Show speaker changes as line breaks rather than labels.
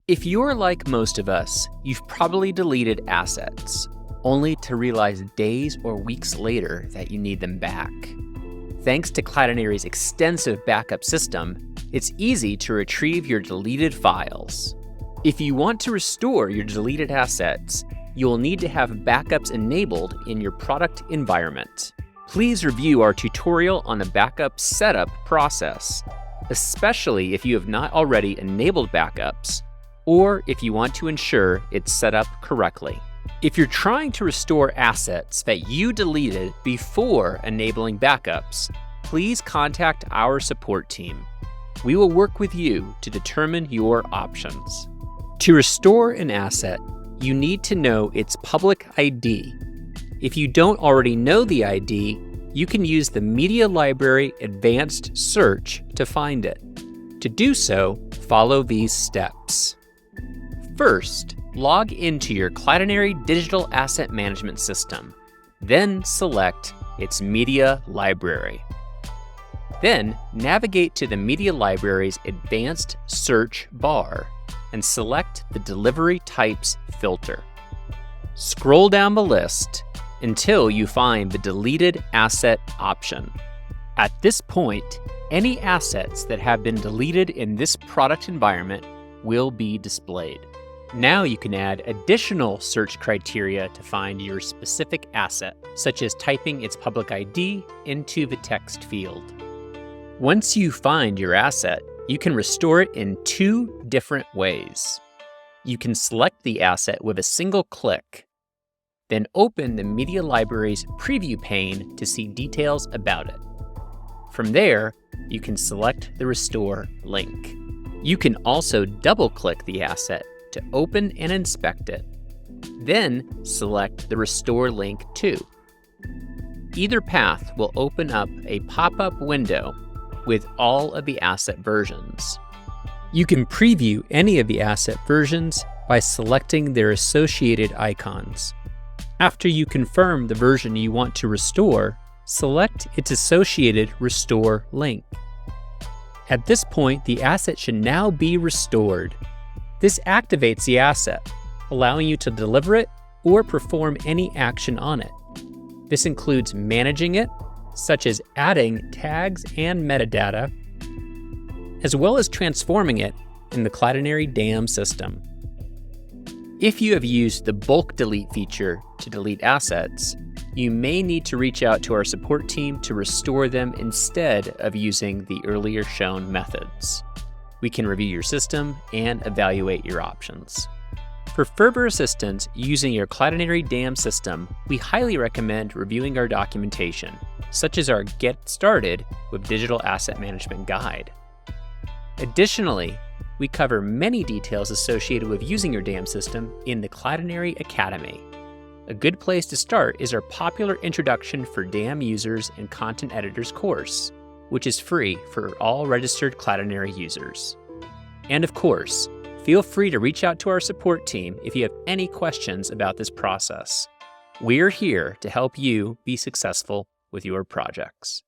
If you're like most of us, you've probably deleted assets, only to realize days or weeks later that you need them back. Thanks to Cloudinary's extensive backup system, it's easy to retrieve your deleted files. If you want to restore your deleted assets, you'll need to have backups enabled in your product environment. Please review our tutorial on the backup setup process, especially if you have not already enabled backups, or if you want to ensure it's set up correctly. If you're trying to restore assets that you deleted before enabling backups, please contact our support team. We will work with you to determine your options. To restore an asset, you need to know its public ID. If you don't already know the ID, you can use the Media Library Advanced Search to find it. To do so, follow these steps. First, log into your Cloudinary Digital Asset Management System, then select its Media Library. Then, navigate to the Media Library's Advanced Search bar and select the Delivery Types filter. Scroll down the list until you find the Deleted Asset option. At this point, any assets that have been deleted in this product environment will be displayed. Now you can add additional search criteria to find your specific asset, such as typing its public ID into the text field. Once you find your asset, you can restore it in two different ways. You can select the asset with a single click, then open the Media Library's preview pane to see details about it. From there, you can select the Restore link. You can also double-click the asset to open and inspect it, then select the Restore link too. Either path will open up a pop-up window with all of the asset versions. You can preview any of the asset versions by selecting their associated icons. After you confirm the version you want to restore, select its associated Restore link. At this point, the asset should now be restored. This activates the asset, allowing you to deliver it or perform any action on it. This includes managing it, such as adding tags and metadata, as well as transforming it in the Cloudinary DAM system. If you have used the bulk delete feature to delete assets, you may need to reach out to our support team to restore them instead of using the earlier shown methods. We can review your system and evaluate your options. For further assistance using your Cloudinary DAM system, we highly recommend reviewing our documentation, such as our Get Started with Digital Asset Management guide. Additionally, we cover many details associated with using your DAM system in the Cloudinary Academy. A good place to start is our popular Introduction for DAM Users and Content Editors course, which is free for all registered Cloudinary users. And of course, feel free to reach out to our support team if you have any questions about this process. We're here to help you be successful with your projects.